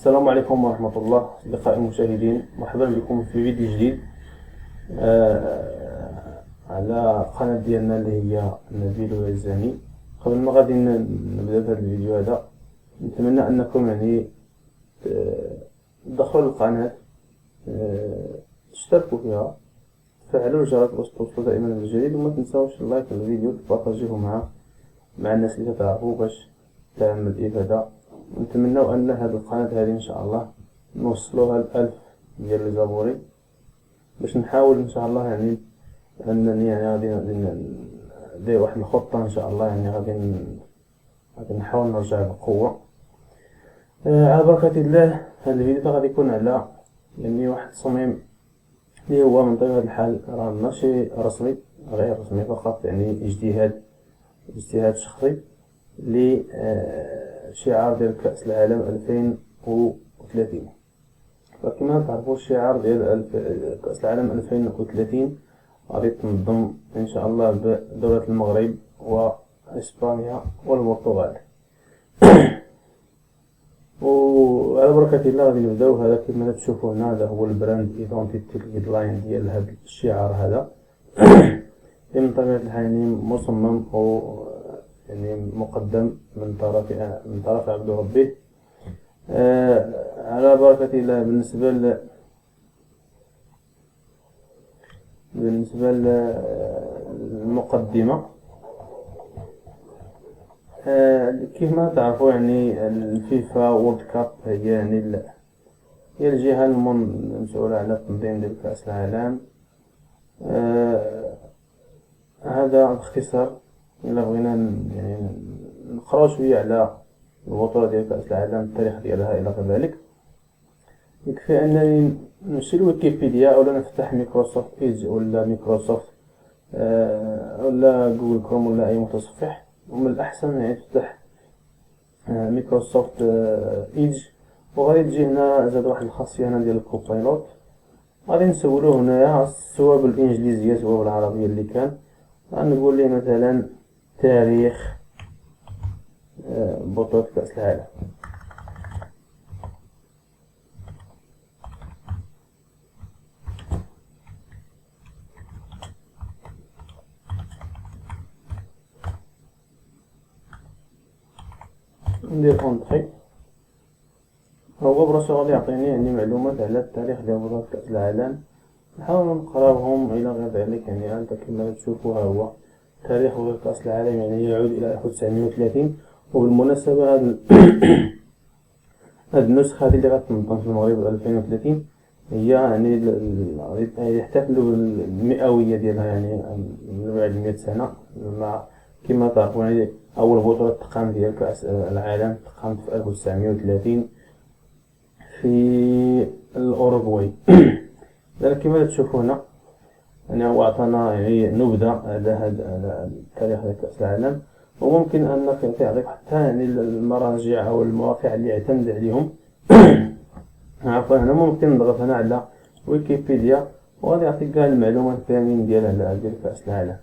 السلام عليكم ورحمة الله أصدقائي المشاهدين، مرحبا بكم في فيديو جديد على قناة ديالنا اللي هي نبيل ويزاني. قبل ما غادي نبدا في هذا الفيديو هذا، نتمنى أنكم تدخلوا للقناة، تشتركوا فيها، تفعلوا الجرس باش توصلوا دائما بالجديد، وما تنساوش اللايك للفيديو، تبارطاجيوه مع الناس اللي تعرفوا باش تعمل الإفادة. نتمنى أن هذه القناة هذه إن شاء الله نوصلوها ل1000 ديال لي زابوري، باش نحاول إن شاء الله أنني غادي ندير واحد الخطة إن شاء الله، غادي نحاول نرجع بقوة على بركة الله. هذا الفيديو غادي يكون على واحد التصميم اللي هو من طبيعة الحال راه ماشي رسمي، غير رسمي فقط، اجتهاد شخصي لشعار ديال كأس العالم 2030. فكما تعرفوا الشعار ديال كأس العالم 2030 غادي تنظم ان شاء الله بدولة المغرب واسبانيا والبرتغال. وعلى بركة الله غادي نبداو. هذا كما تشوفوا هنا، هذا هو البراند ايدونتيتي لاين ديال هذا الشعار هذا من طبيعة الحال مصمم و مقدم من طرف عبد ربه. على بركة الله. بالنسبة للمقدمة، كيف ما تعرفوا الفيفا وورلد كاب هي هي الجهة المسؤولة على تنظيم ديال كأس العالم. هذا باختصار. إلا بغينا نقراو شوية على البطولة ديال كأس العالم، التاريخ ديالها إلى غير ذلك، يكفي أنني نمشي لويكيبيديا أولا نفتح مايكروسوفت إيدج ولا مايكروسوفت ولا جوجل كروم ولا أي متصفح، ومن الأحسن تفتح مايكروسوفت إيدج، وغادي تجي هنا زاد واحد الخاصية هنا ديال الكوبايلوت. غادي نسولو هنايا سواء بالإنجليزية سواء بالعربية اللي كان. غنقول ليه مثلا تاريخ بطولة كأس العالم. ندير اونطري. هو براسو غادي يعطيني معلومات على التاريخ ديال بطولة كأس العالم، نحاول نقراوهم الى غير ذلك. انت كما تشوفوا ها هو تاريخ بطولة كأس العالم يعود الى 1930. وبالمناسبة هاد النسخة اللي غتنظم في المغرب 2030 هي غادي يحتفلوا بالمئوية ديالها، من بعد 100 سنة. كما تعرفون أول بطولة تقام ديال كأس العالم تقامت في 1930 في الأوروغواي. كما تشوفوا هنا هو عطانا نبذة على تاريخ كأس العالم، وممكن أنك تعطيك حتى المراجع أو المواقع اللي اعتمد عليهم. عفوا، هنا ممكن نضغط هنا على ويكيبيديا وغادي يعطيك كاع المعلومات كاملين ديال كأس العالم.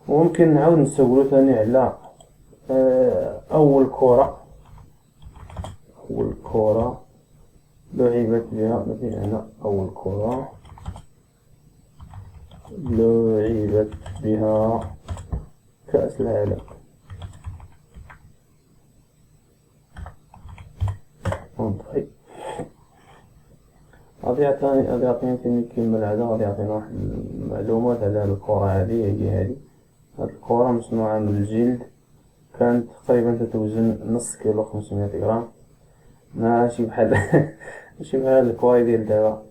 وممكن نعاود نسولو ثاني على أول كرة لعبت بها. هنا أول كرة لعبت بها كأس العالم. غادي يعطيني كيما العادة، غادي يعطينا واحد المعلومات على هاد الكرة هادي. هاد الكرة مصنوعة من الجلد، كانت تقريبا تتوزن نص كيلو 500 غرام. ماشي بحال الكرة ديال دابا.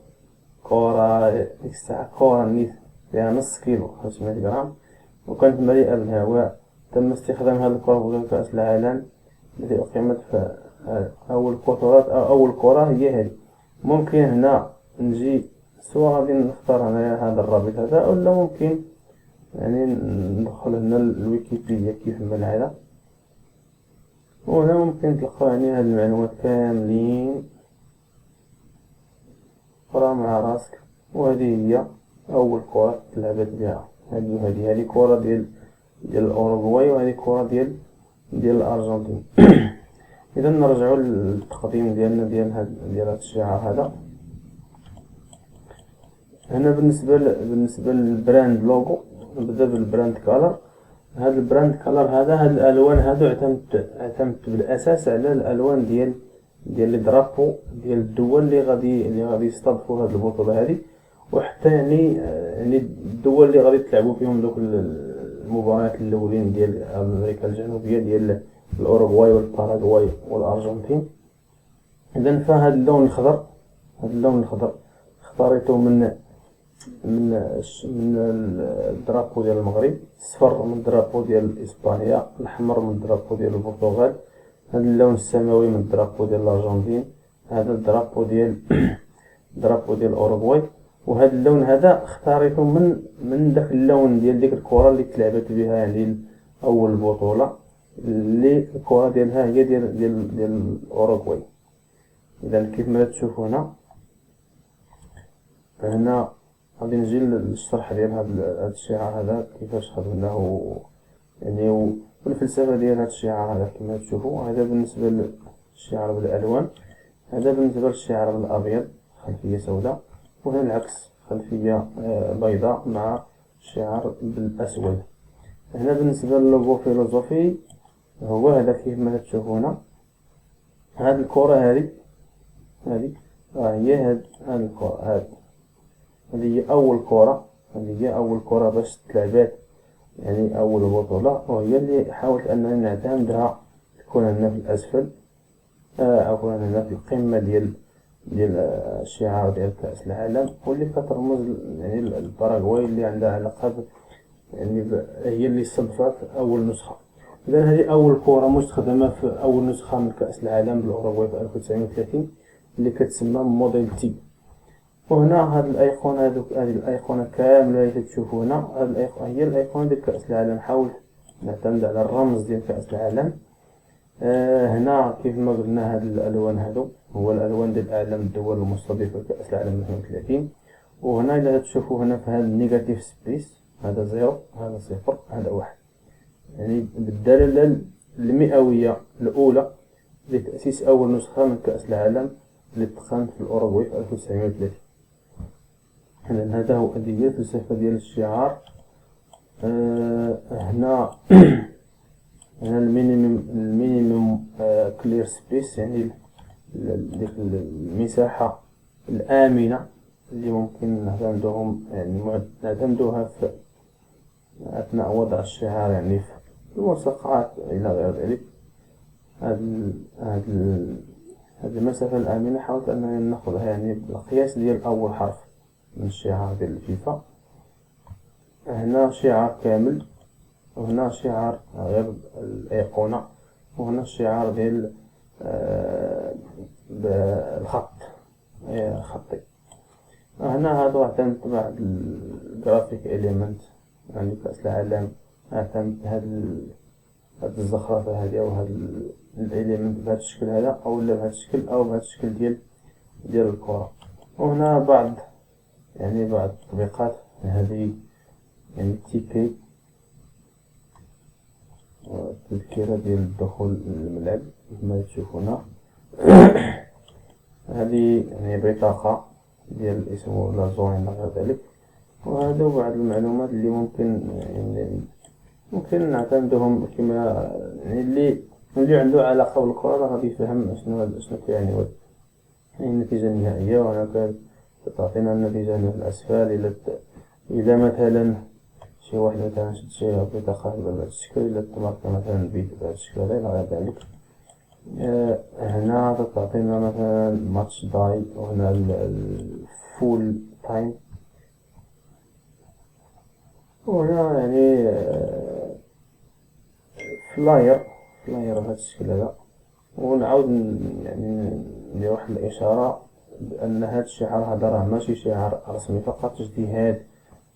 كرة ديك الساعة كرة نيت فيها نص كيلو 500 غرام، وكانت مليئة بالهواء. تم استخدام هذه الكرة في كأس العالم التي أقيمت في أول كرة هي هذه. ممكن هنا نجي سواء غادي نختار هنايا هذا الرابط هذا، ولا ممكن ندخل هنا الويكيبيديا كيف ما العادة، وهنا ممكن تلقاو هاد المعلومات كاملين. قرا مع راسك. وهذه هي أول كرة تلعبت بها. هذه كرة ديال الأوروغواي، وهذه كرة ديال الأرجنتين. اذا نرجعوا للتقديم ديالنا ديال هذا الشعار هذا. هنا بالنسبه للبراند لوغو، نبدا بالبراند كالر. هذا البراند كالر هاد الالوان هادو اعتمدت بالاساس على الالوان ديال لي درابو ديال الدول اللي غادي يستضيفوا هاد البطوله هذه، وحتى يعني الدول اللي غادي تلعبوا فيهم دوك المباريات الاولين ديال امريكا الجنوبيه، ديال الاوروغواي والباراغواي والارجنتين. اذا فهاد اللون الخضر اختاريته من الدرابو ديال المغرب، الصفر من الدرابو ديال اسبانيا، الاحمر من الدرابو ديال البرتغال، هذا اللون السماوي من الدرابو ديال الارجنتين، هذا الدرابو ديال درابو ديال الاوروغواي. وهذا اللون هذا اختاريته من داك اللون ديال ديك الكره اللي تلعبت بها يعني اول بطوله، اللي الكره ديالها هي ديال الاوروغواي. اذا كيف ما تشوفوا هنا غادي نجي للشرح ديال هذا الشعار هذا كيفاش خدمناه يعني، والفلسفه ديال هذا الشعار هذا كما تشوفوا. هذا بالنسبه للشعار بالالوان، هذا بالنسبه للشعار بالابيض خلفيه سوداء، وهنا العكس خلفيه بيضاء مع شعار بالاسود. هنا بالنسبه للوغو فيلوزوفي هو هذا كيف ما تشوفوا هنا. هذه الكره هذه هي هذه الكره هذه هي أول كرة باش تلعبات، يعني أول بطولة، وهي اللي حاولت أنني نعتمدها تكون هنا في الأسفل، عفوا هنا في القمة ديال الشعار ديال كأس العالم، واللي كترمز يعني الباراغواي اللي عندها علاقة يعني هي اللي استضافت أول نسخة. إذا هذه أول كرة مستخدمة في أول نسخة من كأس العالم بالأوروغواي في 1930 اللي كتسمى موديل تي. وهنا هاد الايقونه هذه الايقونه كامله اللي تشوفوا هنا، هاد الايقونه هي الايقونه ديال كاس العالم. حاولت نعتمد على الرمز ديال كاس العالم. هنا كيف ما قلنا هاد الالوان هادو هو الالوان ديال اعلام الدول المستضيفه لكاس العالم 32. وهنا اذا تشوفوا هنا في هاد النيجاتيف سبيس، هذا زيرو، هذا صفر، هذا واحد، يعني بالدلاله المئويه الاولى لتاسيس اول نسخه من كاس العالم اللي تقامت في الاوروغواي في 1930. إذن هذا هو الفلسفة ديال الشعار. هنا المينيموم كلير سبيس، يعني ديك المساحة الآمنة اللي ممكن نعتمدوها في أثناء وضع الشعار، يعني في الملصقات إلى غير ذلك. هذه المسافة الآمنة حاولت أنني ناخذها يعني بالقياس ديال أول حرف من الشعار ديال الفيفا. هنا شعار كامل، وهنا شعار غير الأيقونة، وهنا الشعار ديال بالخط خطي. هنا هادو اعتمدت بعض الجرافيك إليمنت يعني كأس العالم، اعتمدت هاد الزخرفة هادي أو هاد الإليمنت بهذا الشكل هذا، أو لا بهذا الشكل أو بهذا الشكل ديال الكرة. وهنا بعض التطبيقات هذه يعني تيكي تذكرة ديال الدخول للملعب كما تشوفونا. هذه يعني بطاقة ديال الاسم ولا زون إلى غير ذلك. وهذا بعض المعلومات اللي ممكن نعتمدهم كما يعني اللي عنده علاقة بالكرة غادي يفهم شنو كيعني النتيجة النهائية. وهنا تعطينا النتيجة هنا في الأسفل. إذا مثلا شي واحد مثلا شد شي بطاقة بهذا الشكل، إلا تمارك مثلا الفيديو بهذا الشكل هذا إلى غير ذلك. هنا تعطينا مثلا ماتش داي، وهنا الفول تايم، وهنا يعني فلاير بهذا الشكل هذا. ونعاود يعني ندير واحد الإشارة بأن هذا الشعار هذا راه ماشي شعار رسمي، فقط اجتهاد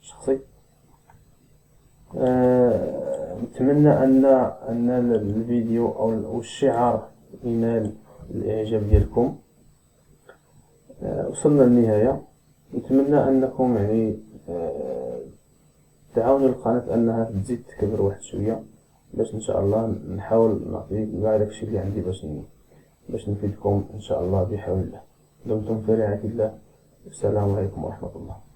شخصي. نتمنى أن الفيديو أو الشعار ينال الإعجاب ديالكم. وصلنا للنهاية. نتمنى أنكم يعني تعاونوا القناة أنها تزيد تكبر واحد شوية، باش إن شاء الله نحاول نعطي كاع داكشي اللي عندي باش باش نفيدكم إن شاء الله بحول الله. دمتم في رعاية الله. السلام عليكم ورحمة الله.